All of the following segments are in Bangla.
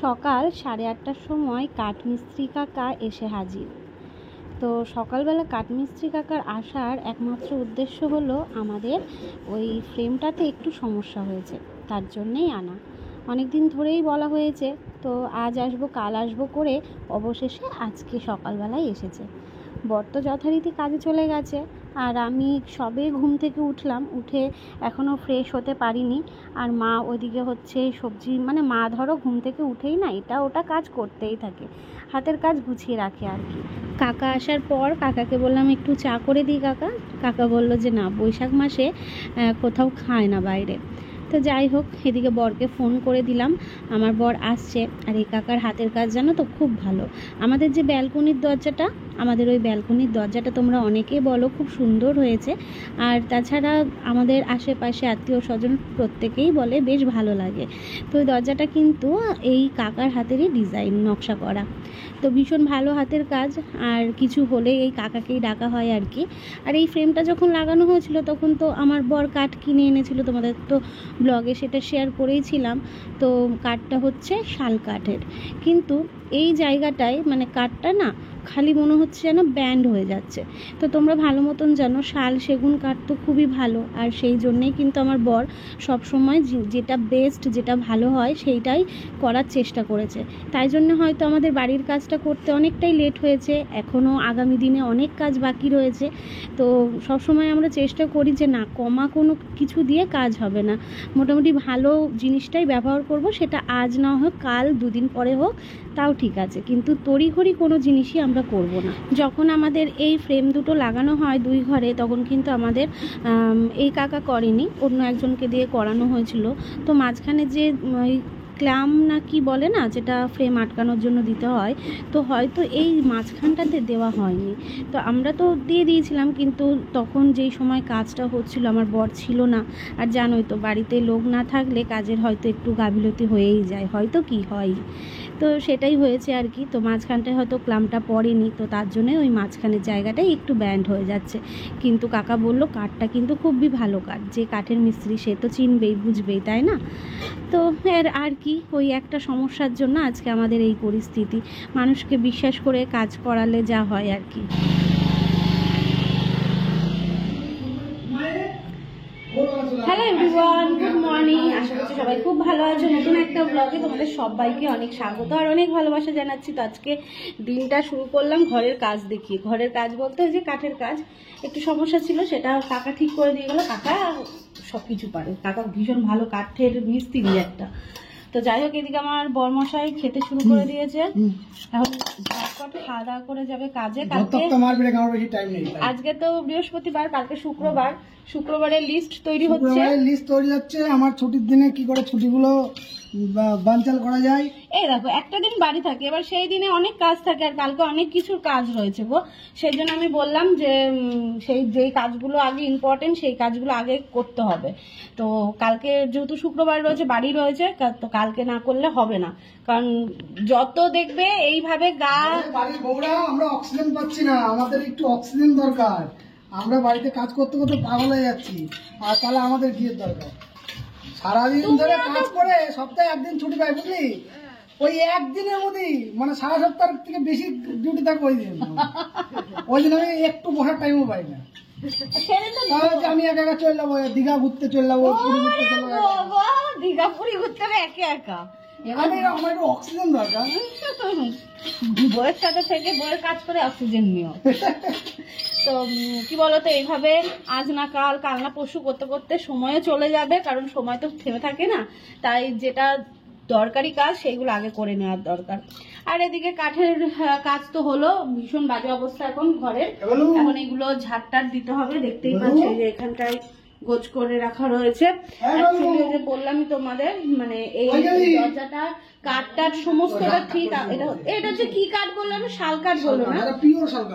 সকাল 8:30টার সময় কাঠমিস্ত্রি কাকা এসে হাজির। তো সকালবেলা কাঠমিস্ত্রি কাকার আসার একমাত্র উদ্দেশ্য হলো আমাদের ওই ফ্রেমটাতে একটু সমস্যা হয়েছে, তার জন্যেই আনা। অনেক দিন ধরেই বলা হয়েছে, তো আজ আসবো কাল আসবো করে অবশেষে আজকে সকালবেলায় এসেছে। বর তো যথারীতি কাজে চলে গেছে, আর আমি সবে ঘুম থেকে উঠলাম, উঠে এখনও ফ্রেশ হতে পারিনি। আর মা ওইদিকে হচ্ছে সবজি, মানে মা ধরো ঘুম থেকে উঠেই না এটা ওটা কাজ করতেই থাকে, হাতের কাজ গুছিয়ে রাখে আর কি। কাকা আসার পর কাকাকে বললাম একটু চা করে দিই। কাকা বলল যে না, বৈশাখ মাসে কোথাও খায় না বাইরে। তো যাই হোক, এদিকে বরকে ফোন করে দিলাম, আমার বর আসছে। আর এই কাকার হাতের কাজ জানো তো খুব ভালো। আমাদের যে ব্যালকনির দরজাটা, আমাদের ওই ব্যালকনির দরজাটা তোমরা অনেকেই বলো খুব সুন্দর হয়েছে। আর তাছাড়া আমাদের আশেপাশে আত্মীয় স্বজন প্রত্যেকেই বলে বেশ ভালো লাগে। তো ওই দরজাটা কিন্তু এই কাকার হাতেরই ডিজাইন, নকশা করা। তো ভীষণ ভালো হাতের কাজ, আর কিছু হলে এই কাকাকেই ডাকা হয় আর কি। আর এই ফ্রেমটা যখন লাগানো হয়েছিল তখন তো আমার বর কাঠ কিনে এনেছিল, তোমাদের তো ব্লগে সেটা শেয়ার করেইছিলাম। তো কাঠটা হচ্ছে শাল কাঠের, কিন্তু এই জায়গাটায় মানে কাঠটা না খালি মনে হচ্ছে যেন ব্যান্ড হয়ে যাচ্ছে। তো তোমরা ভালো মতন জানো শাল সেগুন কাঠ তো খুবই ভালো, আর সেই জন্যেই কিন্তু আমার বর সবসময় যেটা বেস্ট, যেটা ভালো হয় সেইটাই করার চেষ্টা করেছে। তাই জন্য হয়তো আমাদের বাড়ির কাজটা করতে অনেকটাই লেট হয়েছে, এখনও আগামী দিনে অনেক কাজ বাকি রয়েছে। তো সবসময় আমরা চেষ্টা করি যে না, কমা কোনো কিছু দিয়ে কাজ হবে না, মোটামুটি ভালো জিনিসটাই ব্যবহার করব, সেটা আজ না হোক কাল, দুদিন পরে হোক তাও ঠিক আছে, কিন্তু তড়িঘড়ি কোনো জিনিসই আমরা করব না। যখন আমাদের এই ফ্রেম দুটো লাগানো হয় দুই ঘরে, তখন কিন্তু আমাদের এই কাকা করেনি, অন্য একজনকে দিয়ে করানো হয়েছিল। তো মাঝখানে যে ক্ল্যাম না কি বলে না, যেটা ফ্রেম আটকানোর জন্য দিতে হয়, তো হয়তো এই মাঝখানটাতে দেওয়া হয়নি। তো আমরা তো দিয়ে দিয়েছিলাম, কিন্তু তখন যেই সময় কাজটা হচ্ছিল আমার বর ছিল না। আর জানোই তো, বাড়িতে লোক না থাকলে কাজের হয়তো একটু গাফিলতি হয়েই যায়, হয়তো কি হয়, তো সেটাই হয়েছে আর কি। তো মাঝখানটায় হয়তো ক্লামটা পড়েনি, তো তার জন্যে ওই মাঝখানের জায়গাটাই একটু ব্যান্ড হয়ে যাচ্ছে। কিন্তু কাকা বললো কাঠটা কিন্তু খুবই ভালো কাঠ, যে কাঠের মিস্ত্রি সে তো চিনবেই বুঝবেই, তাই না? তো আর কি, ওই একটা সমস্যার জন্য আজকে আমাদের এই পরিস্থিতি। মানুষকে বিশ্বাস করে কাজ করালে যা হয় আর কি। Hello everyone, good morning. আশা করছি সবাই খুব ভালো আছো। নতুন একটা ব্লগে তোমাদের সবাইকে অনেক স্বাগত আর অনেক ভালোবাসা জানাচ্ছি। তো আজকে দিনটা শুরু করলাম ঘরের কাজ দেখিয়ে। ঘরের কাজ বলতে যে কাঠের কাজ, একটু সমস্যা ছিল, সেটা কাকা ঠিক করে দিয়ে গেল। কাকা সব কিছু পারে, কাকা ভীষণ ভালো কাঠের মিস্ত্রি একটা। তো যাই হোক, এদিকে আমার বরমশাই খেতে শুরু করে দিয়েছে, এখন ঝটপট খাওয়া দাওয়া করে যাবে কাজে। আজকে তো বৃহস্পতিবার, কালকে শুক্রবার, শুক্রবারের লিস্ট তৈরি হচ্ছে। আমার ছুটির দিনে কি করে ছুটিগুলো বানচাল করা যায়। এই দেখো, একটা দিন বাড়ি থাকে, এবার সেই দিনে অনেক কাজ থাকে, আর কালকে অনেক কিছুর কাজ রয়েছে গো। সেই জন্য আমি বললাম যে সেই যেই কাজগুলো আগে ইম্পর্টেন্ট সেই কাজগুলো আগে করতে হবে। তো কালকে যেহেতু শুক্রবার রয়েছে, বাড়ি রয়েছে, তো কালকে না করলে হবে না। কারণ যত দেখবে এইভাবে বাড়ির বউরা আমরা অক্সিজেন পাচ্ছি না, আমাদের একটু অক্সিজেন দরকার। আমরা বাড়িতে কাজ করতে করতে পাগল হয়ে যাচ্ছি, আর তাহলে আমাদের বিয়ের দরকার। সারাদিন ধরে কাজ করে সপ্তাহে একদিন ছুটি পাই, বুঝলি? ওই একদিনের মধ্যেই মানে সারা সপ্তাহের থেকে বেশি ডিউটি থাকে ওই দিন। ওই দিন আমি একটু বসার টাইমও পাই না। আমি একা একা চলে যাবো, দীঘা ঘুরতে চলে যাবো, পুরী ঘুরতে চলে যাবো। দীঘা পুরী ঘুরতে হবে একা একা, আমার একটু অক্সিজেন দরকার। বইয়ের সাথে থেকে বইয়ের কাজ করে অক্সিজেন নিও। তো কি বলতো, এইভাবে আজ না কাল, কাল না পরশু করতে করতে সময়ও চলে যাবে, কারণ সময় তো থেমে থাকে না। তাই যেটা দরকারি কাজ সেইগুলো আগে করে নেওয়ার দরকার। আর এদিকে কাঠের কাজ তো হলো, ভীষণ বাজে অবস্থা এখন ঘরের। এখন এগুলো ঝাড়টার দিতে হবে, দেখতেই পাচ্ছ যে এখানটায় গোছ করে রাখা রয়েছে। অ্যাকচুয়ালি যে বললামই তোমাদের, মানে এই দরজাটা কাঠটার সমস্তটা ঠিক। এটা হচ্ছে কি কাঠ বললো না, শাল কাঠ বললো না,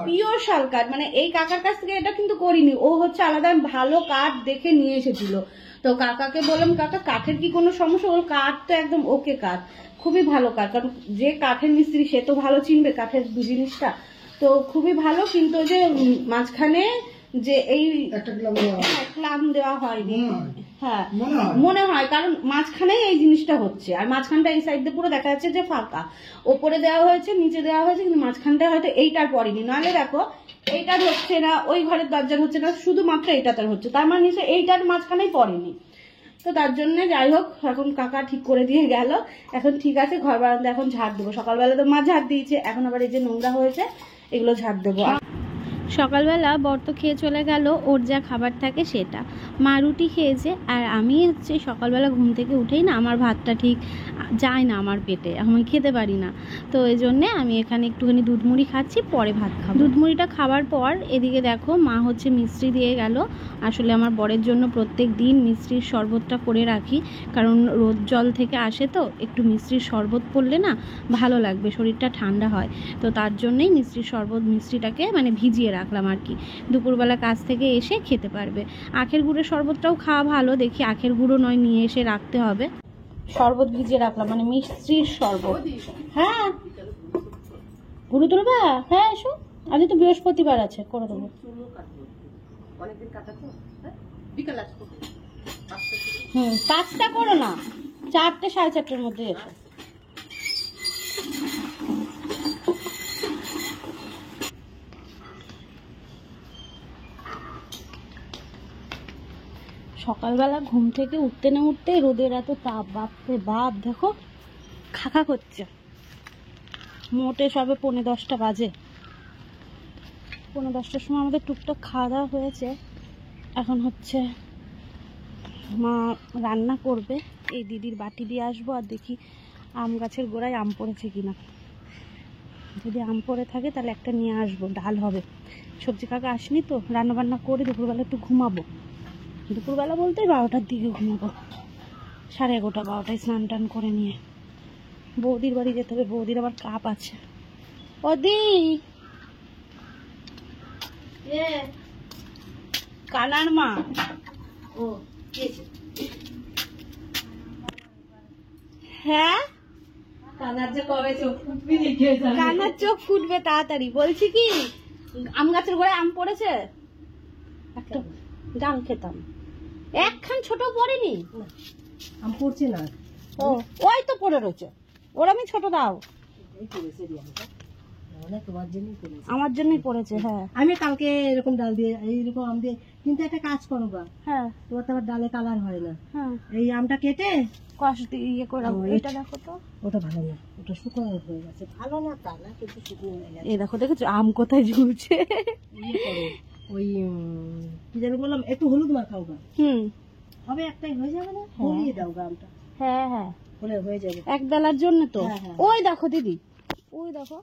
পিওর শাল কাঠ। মানে এই কাকার কাছ থেকে এটা কিন্তু করিনি, ও হচ্ছে আলাদা ভালো কাঠ দেখে নিয়ে এসেছিল। তো কাকাকে বললাম, কাকা কাঠের কি কোনো সমস্যা? ওর কাঠ তো একদম ওকে কাঠ, খুবই ভালো কাঠ, কারণ যে কাঠের মিস্ত্রি সে তো ভালো চিনবে কাঠের জিনিসটা। তো খুবই ভালো, কিন্তু যে মাঝখানে যে এই ক্লাম দেওয়া হয়নি, হ্যাঁ মনে হয় মনে হয়, কারণ মাঝখানেই এই জিনিসটা হচ্ছে, আর মাঝখানটা এই সাইড দিয়ে পুরো দেখা যাচ্ছে যে ফাঁকা, ওপরে দেওয়া হয়েছে নিচে দেওয়া হয়েছে, কিন্তু মাঝখানটা হয়তো এইটার পরেনি, নাহলে দেখো এইটার হচ্ছে না, ওই ঘরের দরজার হচ্ছে না, শুধুমাত্র এইটাতে হচ্ছে, তার মানে নিশ্চয় এইটার মাঝখানেই পড়েনি। তো তার জন্য যাই হোক এখন কাকা ঠিক করে দিয়ে গেল, এখন ঠিক আছে, ঘর বারান্দা এখন ঝাড় দেবো। সকালবেলা তো মা ঝাড় দিয়েছে, এখন আবার এই যে নোংরা হয়েছে এগুলো ঝাড় দেবো। সকালবেলা বর্ত খেয়ে চলে গেল, ওর যা খাবার থাকে সেটা, মা রুটি খেয়েছে, আর আমি হচ্ছে সকালবেলা ঘুম থেকে উঠেই না আমার ভাতটা ঠিক যায় না আমার পেটে, আমি খেতে পারি না, তো এই জন্যে আমি এখানে একটুখানি দুধ মুড়ি খাচ্ছি, পরে ভাত খাবো। দুধ মুড়িটা খাওয়ার পর এদিকে দেখো মা হচ্ছে মিষ্টি দিয়ে গেল। আসলে আমার বরের জন্য প্রত্যেক দিন মিষ্টির শরবতটা করে রাখি, কারণ রোদ জল থেকে আসে, তো একটু মিষ্টির শরবত পড়লে না ভালো লাগবে, শরীরটা ঠান্ডা হয়, তো তার জন্যেই মিষ্টির শরবত, মিষ্টিটাকে মানে ভিজিয়ে রাখলাম আর কি, দুপুরবেলা কাজ থেকে এসে খেতে পারবে। আখের গুড়ের শরবতটাও খাওয়া ভালো, দেখি আখের গুঁড়ো নয় নিয়ে এসে রাখতে হবে। শরবত ভিজিয়ে রাখলাম, মানে মিষ্টির শরবত। হ্যাঁ গুঁড়ো তুলবা, হ্যাঁ এসো, আজ তো বৃহস্পতিবার আছে, করে দেবো। হুম 5টা করো না, 4টে 4:30টার মধ্যে এসো। সকালবেলা ঘুম থেকে উঠতে না উঠতে রোদের এত তাপ, বাপরে বাপ, দেখো খাখা করছে, মোটে সবে 10:45 বাজে, 10:45টার সময় আমাদের টুকটাক খাওয়া দাওয়া হয়েছে, এখন হচ্ছে মা রান্না করবে। এই দিদির বাটি দিয়ে আসবো, আর দেখি আম গাছের গোড়ায় আম পড়েছে কিনা, যদি আম পড়ে থাকে তাহলে একটা নিয়ে আসবো, ডাল হবে। সবজি কাকা আসেনি তো, রান্না বান্না করে দুপুরবেলা একটু ঘুমাবো, দুপুরবেলা বলতে 12টার দিকে ঘুমাবো, 11:30 12টায় স্নান টান করে নিয়ে বৌদির বাড়ি যেতে হবে, বৌদির আবার কাপ আছে। ওদি কানার মা, ও হ্যাঁ কানার চোখ ফুটবে তাড়াতাড়ি। বলছি কি, আম গাছের গোড়ায় আম পড়েছে, একটা ডাল খেতাম, একখান ছোট পড়েনি, আম পড়ছে না, ও ওই তো পড়ে রয়েছে, ওর আমি ছোট দাও, আমার জন্যই পড়েছে। হ্যাঁ আমি কালকে এরকম ডাল দিয়ে এইরকম আম দিয়ে, কিন্তু একটা কাজ করো বা, হ্যাঁ তোমার তো আবার ডালে কালার হয় না, হ্যাঁ এই আমটা কেটে কষ দিয়ে ইয়ে করে এটা দেখো তো, ওটা ভালো না, ওটা শুকনো হয়ে গেছে, ভালো না তা না, কিন্তু শুকনো হয়ে গেছে। এই দেখো, দেখেছো আম কোথায় ঝুলছে। ইয়ে করো, ওই কি যেন বললাম, একটু হলুদ মাখাও গা, হবে, একটাই হয়ে যাবে না, হলিয়ে দাও গা আমটা, হ্যাঁ হ্যাঁ হলে হয়ে যাবে, এক বেলার জন্য তো। হ্যাঁ, হ্যাঁ। ওই দেখো দিদি, ওই দেখো,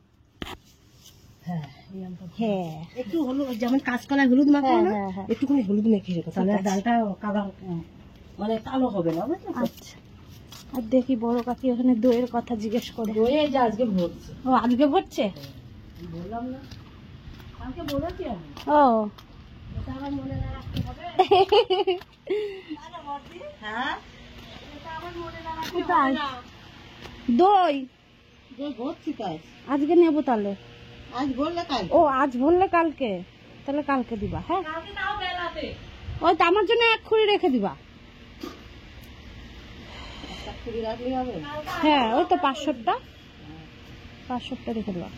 হ্যাঁ এই আমটা, হ্যাঁ একটু হলুদ, যেমন কাঁচকলায় হলুদ মাখাও না, হ্যাঁ, হ্যাঁ। একটুখানি হলুদ মেখে রেখো, তাহলে আর ডালটা কালার মানে কালো হবে না, বুঝছো তো? আচ্ছা, আর দেখি বড় কাকি ওখানে দইয়ের কথা জিজ্ঞেস করে, দইয়ে যে আজকে ভরছে, ও আজকে ভরছে, বললাম না কালকে বলেছি আমি, ও এটা আবার মনে না রাখতে হবে। হ্যাঁ এটা আবার মনে না রাখতে কোথায় হবে না, দই দই ভরছি তাই, আজকে নেবো তাহলে, আজ বললে কাল, ও আজ ভরলে কালকে, তাহলে কালকে দিবা। হ্যাঁ কালকে তাও বেলাতে ওই তো আমার জন্য 1 খুঁড়ি রেখে দিবা। একটা কুড়ি রাখলে হবে, হ্যাঁ ওই তো 500টা রেখে দেবা।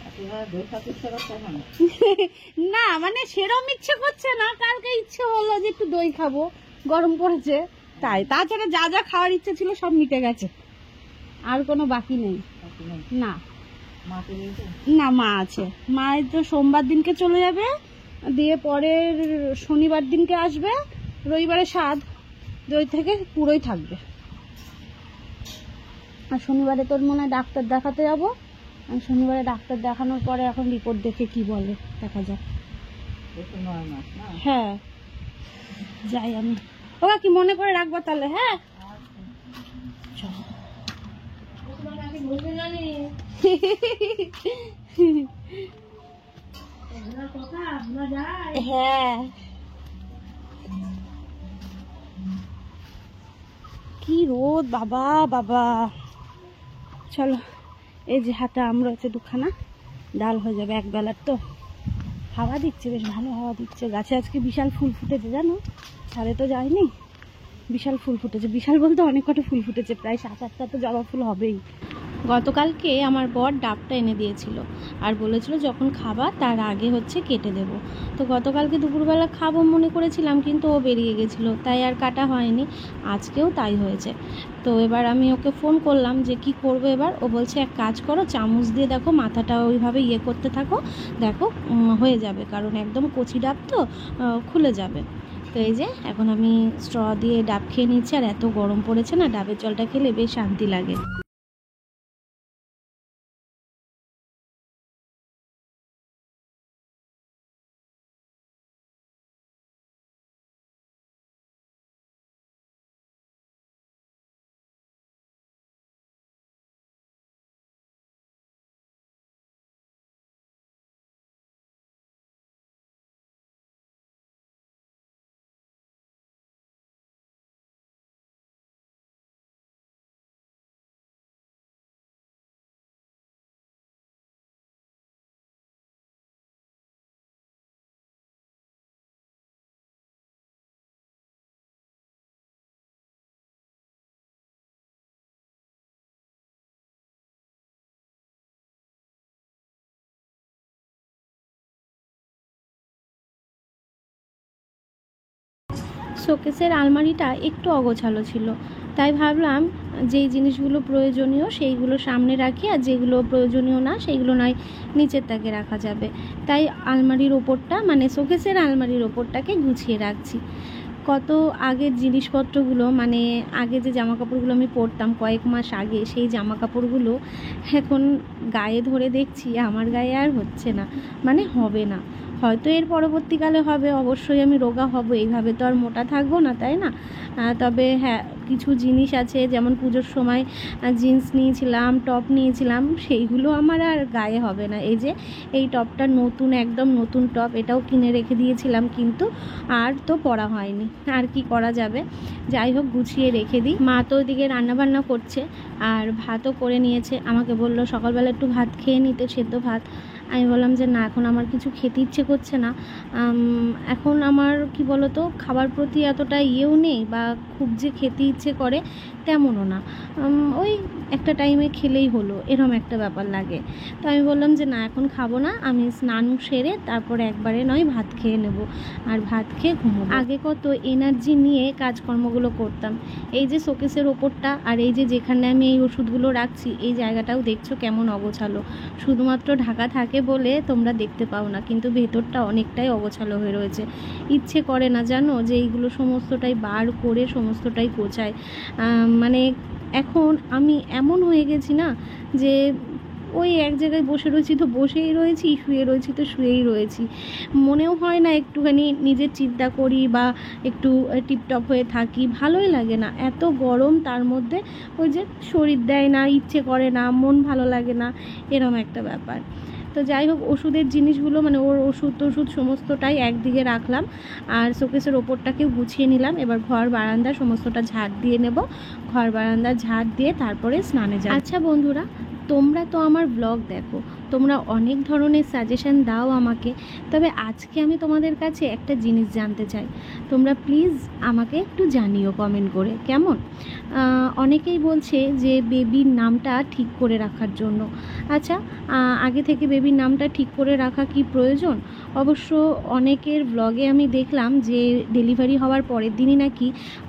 একেবারে দই খাতে ইচ্ছে করছে না, না মানে সেরম ইচ্ছে করছে না, কালকে ইচ্ছে হলো যে একটু দই খাবো, গরম পড়েছে তাই, তাছাড়া যা যা খাওয়ার ইচ্ছে ছিল সব মিটে গেছে, আর কোনো বাকি নেই। না মাকে নিয়ে না মা আছে, মা তো সোমবার দিনকে চলে যাবে, দিয়ে পরের শনিবার দিনকে আসবে, রবিবারে স্বাদ, দই থেকে পুরোই থাকবে। আর শনিবারে তোর মনে হয় ডাক্তার দেখাতে যাবো, আর শনিবারে ডাক্তার দেখানোর পরে এখন রিপোর্ট দেখে কি বলে দেখা যাক। 9 মাস না, হ্যাঁ যাই আমি, ওরা কি মনে করে রাখবো তাহলে। হ্যাঁ চলো। আমি বলতে জানি কথা ভোলা যায়, হ্যাঁ কি রোদ বাবা বাবা। চলো এই যে হাতে আম রয়েছে 2খানা, ডাল হয়ে যাবে 1 বেলার তো। হাওয়া দিচ্ছে, বেশ ভালো হাওয়া দিচ্ছে। গাছে আজকে বিশাল ফুল ফুটেছে জানো, ছাদে তো যায়নি, বিশাল ফুল ফুটেছে। বিশাল বলতে অনেক কটা ফুল ফুটেছে, প্রায় 7-8টা তো জবা ফুল হবেই। গতকালকে আমার বর ডাবটা এনে দিয়েছিল আর বলেছিল যখন খাবা তার আগে হচ্ছে কেটে দেব। তো গতকালকে দুপুরবেলা খাবো মনে করেছিলাম, কিন্তু ও বেরিয়ে গেছিলো, তাই আর কাটা হয়নি। আজকেও তাই হয়েছে। তো এবার আমি ওকে ফোন করলাম যে কি করবো এবার। ও বলছে এক কাজ করো, চামচ দিয়ে দেখো মাথাটা ওইভাবে করতে থাকো, দেখো হয়ে যাবে, কারণ একদম কচি ডাব তো খুলে যাবে। তো এই যে এখন আমি স্ট্র দিয়ে ডাব খেয়ে নিচ্ছি, আর এত গরম পড়েছে না, ডাবের জলটা খেলে বেশ শান্তি লাগে। শোকেসের আলমারিটা একটু অগোছালো ছিল, তাই ভাবলাম যেই জিনিসগুলো প্রয়োজনীয় সেইগুলো সামনে রাখি, আর যেগুলো প্রয়োজনীয় না সেইগুলো নয় নিচের তাকে রাখা যাবে। তাই আলমারির ওপরটা, মানে শোকেসের আলমারির ওপরটাকে গুছিয়ে রাখছি। কত আগের জিনিসপত্রগুলো, মানে আগে যে জামাকাপড়গুলো আমি পরতাম কয়েক মাস আগে, সেই জামাকাপড়গুলো এখন গায়ে ধরে দেখছি আমার গায়ে আর হচ্ছে না, মানে হবে না। হয়তো এর পরবর্তীকালে হবে, অবশ্যই আমি রোগা হব, এইভাবে তো আর মোটা থাকবো না, তাই না? তবে হ্যাঁ, কিছু জিনিস আছে, যেমন পুজোর সময় জিন্স নিয়েছিলাম, টপ নিয়েছিলাম, সেইগুলো আমার আর গায়ে হবে না। এই যে এই টপটা নতুন, একদম নতুন টপ, এটাও কিনে রেখে দিয়েছিলাম, কিন্তু আর তো পরা হয়নি, আর কি করা যাবে। যাই হোক, গুছিয়ে রেখে দিই। মা তো ওইদিকে রান্নাবান্না করছে আর ভাতও করে নিয়েছে। আমাকে বললো সকালবেলা একটু ভাত খেয়ে নিতে, সেদ্ধ ভাত। আমি বললাম যে না, এখন আমার কিছু খেতে ইচ্ছে করছে না। এখন আমার কি বলতো, খাবার প্রতি এতটা ইয়েও নেই, বা খুব যে খেতে ইচ্ছে করে তেমনও না। ওই একটা টাইমে খেলেই হলো, এরম একটা ব্যাপার লাগে। তো আমি বললাম যে না, এখন খাবো না, আমি স্নান সেরে তারপরে একবারে নয় ভাত খেয়ে নেব, আর ভাত খেয়ে ঘুমোবো। আগে কত এনার্জি নিয়ে কাজকর্মগুলো করতাম। এই যে শোকেসের ওপরটা, আর এই যে যেখানে আমি এই ওষুধগুলো রাখছি, এই জায়গাটাও দেখছো কেমন অগোছালো। শুধুমাত্র ঢাকা থাকে বলে তোমরা দেখতে পাও না, কিন্তু ভেতরটা অনেকটাই অগোছালো হয়ে রয়েছে। ইচ্ছে করে না জানো যে এইগুলো সমস্তটাই বার করে সমস্তটাই গোছায়। মানে এখন আমি এমন হয়ে গেছি না যে ওই এক জায়গায় বসে রয়েছি তো বসেই রয়েছি, শুয়ে রয়েছি তো শুয়েই রয়েছি। মনেও হয় না একটুখানি নিজের চিন্তা করি বা একটু টিপটপ হয়ে থাকি, ভালোই লাগে না। এত গরম, তার মধ্যে ওই যে শরীর দেয় না, ইচ্ছে করে না, মন ভালো লাগে না, এরম একটা ব্যাপার। তো যাই হোক, ওষুধের জিনিসগুলো, মানে ওর ওষুধ টষুধ সমস্তটাই একদিকে রাখলাম, আর শোকেসের ওপরটাকেও গুছিয়ে নিলাম। এবার ঘর বারান্দা সমস্তটা ঝাড় দিয়ে নেব। ঘর বারান্দা ঝাড় দিয়ে তারপরে স্নানে যাব। আচ্ছা বন্ধুরা, তোমরা তো আমার ব্লগ দেখো, তোমরা অনেক ধরনের সাজেশন দাও আমাকে, তবে আজকে আমি তোমাদের কাছে একটা জিনিস জানতে চাই। তোমরা প্লিজ আমাকে একটু জানিও কমেন্ট করে, কেমন? অনেকেই বলছে যে বেবির নামটা ঠিক করে রাখার জন্য। আচ্ছা, আগে থেকে বেবির নামটা ঠিক করে রাখা কি প্রয়োজন? অবশ্য অনেকের ব্লগে আমি দেখলাম যে ডেলিভারি হওয়ার পরের দিনই নাকি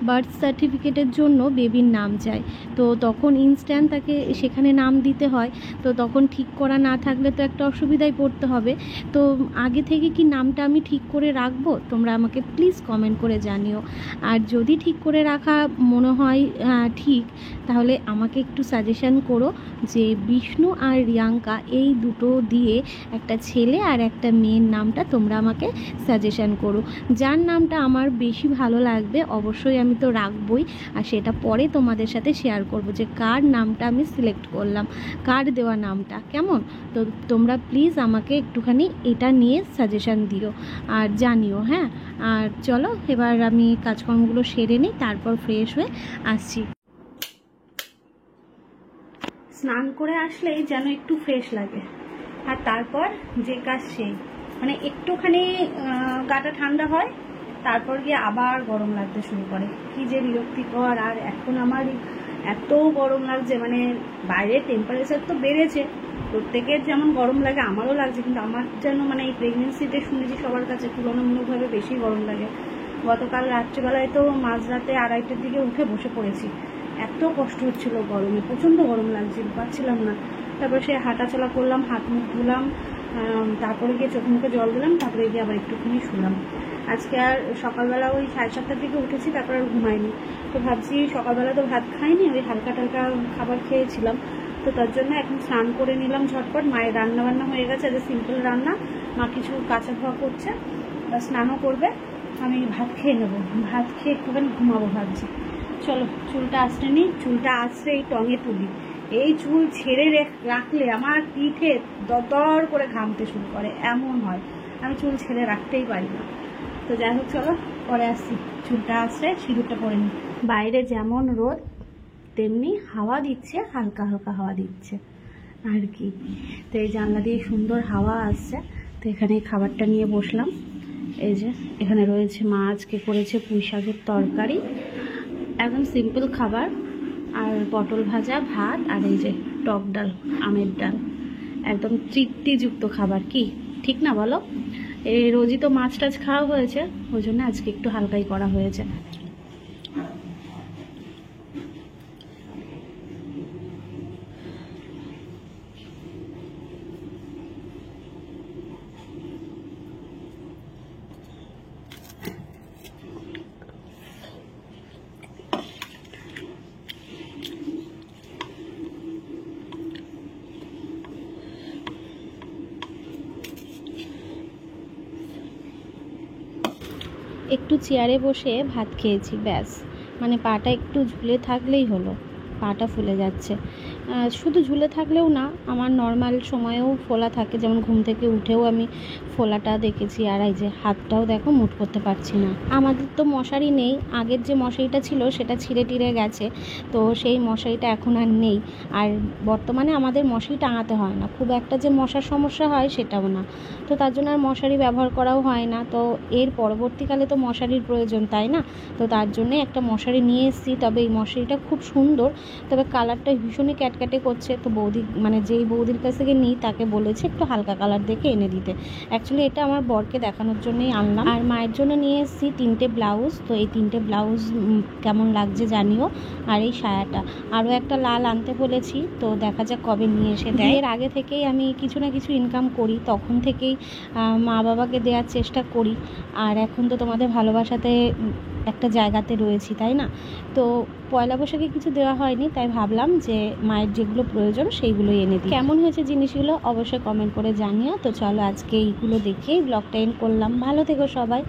বার্থ সার্টিফিকেটের জন্য বেবির নাম চায়, তো তখন ইনস্ট্যান্ট তাকে সেখানে নাম দিতে হয়। তো তখন ঠিক করা না থাকলে তো একটা অসুবিধায় পড়তে হবে। তো আগে থেকে কি নামটা আমি ঠিক করে রাখবো? তোমরা আমাকে প্লিজ কমেন্ট করে জানিও। আর যদি ঠিক করে রাখা মনে হয় ঠিক, তাহলে আমাকে একটু সাজেশন করো যে বিষ্ণু আর রিয়াঙ্কা এই দুটো দিয়ে একটা ছেলে আর একটা মেয়ের নামটা তোমরা আমাকে সাজেশন করো। যার নামটা আমার বেশি ভালো লাগবে অবশ্যই আমি তো রাখবই, আর সেটা পরে তোমাদের সাথে শেয়ার করব যে কার নামটা আমি সিলেক্ট করলাম, কার দেওয়া নামটা কেমন। তো তোমরা প্লিজ আমাকে একটুখানি এটা নিয়ে সাজেশন দিও আর জানিও, হ্যাঁ। আর চলো এবার আমি কাজকর্মগুলো সেরে নিই, তারপর ফ্রেশ হয়ে আসছি। স্নান করে আসলেই যেন একটু ফ্রেশ লাগে, আর তারপর যে কাজ সেই। মানে একটুখানি গাটা ঠান্ডা হয়, তারপর গিয়ে আবার গরম লাগতে শুরু করে। কি যে বিরক্তিকর। আর এখন আমার এত গরম লাগছে, মানে বাইরে টেম্পারেচার তো বেড়েছে, প্রত্যেকের যেমন গরম লাগে আমারও লাগছে, কিন্তু আমার যেন মানে এই প্রেগনেন্সিতে শুনেছি সবার কাছে তুলনামূলকভাবে বেশি গরম লাগে। গতকাল রাত্রিবেলায় তো মাঝরাতে 2:30টার দিকে উঠে বসে পড়েছি, এত কষ্ট হচ্ছিল গরমে, প্রচণ্ড গরম লাগছিল, পারছিলাম না। তারপরে সে হাঁটাচলা করলাম, হাত মুখ ধুলাম, তারপরে গিয়ে চোখ মুখে জল দিলাম, তারপরে গিয়ে আবার একটুখানি শুলাম। আজকে আর সকালবেলা ওই 7:30টার দিকে উঠেছি, তারপর আর ঘুমাইনি। তো ভাবছি সকালবেলা তো ভাত খাইনি, ওই হালকা টালকা খাবার খেয়েছিলাম, তো তার জন্য এখন স্নান করে নিলাম ঝটপট। মায়ের রান্না বান্না হয়ে গেছে, আজ সিম্পল রান্না, মা কিছু কাঁচা ধোয়া করছে, স্নানও করবে, আমি ভাত খেয়ে নেবো। ভাত খেয়ে একটুখানি ঘুমাবো ভাবছি। চলো চুলটা আঁচড়ে নিই, চুলটা আঁচড়ে এই টঙে তুলি। এই চুল ছেড়ে রাখলে আমার পিঠে দরদর করে ঘামতে শুরু করে, এমন হয়, আমি চুল ছেড়ে রাখতেই পারি না। তো যাই হোক চলো পরে আসছি, চুলটা আঁচড়ে সিঁদুরটা পরে নিই। বাইরে যেমন রোদ তেমনি হাওয়া দিচ্ছে, হালকা হালকা হাওয়া দিচ্ছে আর কি। তো এই জানলা দিয়ে সুন্দর হাওয়া আসছে। তো এখানে খাবারটা নিয়ে বসলাম। এই যে এখানে রয়েছে, মা আজকে করেছে পুঁই শাকের তরকারি, একদম সিম্পল খাবার, আর পটল ভাজা, ভাত, আর এই যে টক ডাল, আমের ডাল, একদম তৃপ্তিযুক্ত খাবার। কি ঠিক না বলো? এই রোজই তো মাছ টাছ খাওয়া হয়েছে, ওই জন্য আজকে একটু হালকাই করা হয়েছে। একটু চেয়ারে বসে ভাত খেয়েছি, ব্যাস, মানে পাটা একটু ঝুলে থাকলেই হলো, পাটা ফুলে যাচ্ছে। শুধু ঝুলে থাকলেও না, আমার নর্মাল সময়েও ফোলা থাকে, যেমন ঘুম থেকে উঠেও আমি ফোলাটা দেখেছি। আর এই যে হাতটাও দেখো মুট করতে পারছি না। আমাদের তো মশারি নেই, আগের যে মশারিটা ছিল সেটা ছিঁড়ে টিড়ে গেছে, তো সেই মশারিটা এখন আর নেই। আর বর্তমানে আমাদের মশারি টাঙাতে হয় না, খুব একটা যে মশার সমস্যা হয় সেটাও না, তো তার জন্য আর মশারি ব্যবহার করাও হয় না। তো এর পরবর্তীকালে তো মশারির প্রয়োজন, তাই না? তো তার জন্যে একটা মশারি নিয়ে এসেছি। তবে এই মশারিটা খুব সুন্দর, তবে কালারটা ভীষণই ক্যাটক্যাটে করছে। তো বৌদি, মানে যেই বৌদির কাছ থেকে নিই তাকে বলেছে একটু হালকা কালার দেখে এনে দিতে। অ্যাকচুয়ালি এটা আমার বরকে দেখানোর জন্যই আনলাম। আর মায়ের জন্য নিয়ে এসেছি 3টে ব্লাউজ। তো এই 3টে ব্লাউজ কেমন লাগছে জানিও। আর এই সায়াটা, আরও একটা লাল আনতে বলেছি, তো দেখা যাক কবে নিয়ে এসে দেয়। এর আগে থেকেই আমি কিছু না কিছু ইনকাম করি, তখন থেকেই মা বাবাকে দেওয়ার চেষ্টা করি। আর এখন তো তোমাদের ভালোবাসাতে একটা জায়গাতে রয়েছি, তাই না? তো পয়লা বৈশাখে কিছু দেওয়া হয়নি, তাই ভাবলাম যে মায়ের যেগুলো প্রয়োজন সেইগুলোই এনে দিই। কেমন হয়েছে জিনিসগুলো অবশ্যই কমেন্ট করে জানিও। তো চলো আজকে এইগুলো দেখেই ব্লগটা এন্ড করলাম। ভালো থেকো সবাই।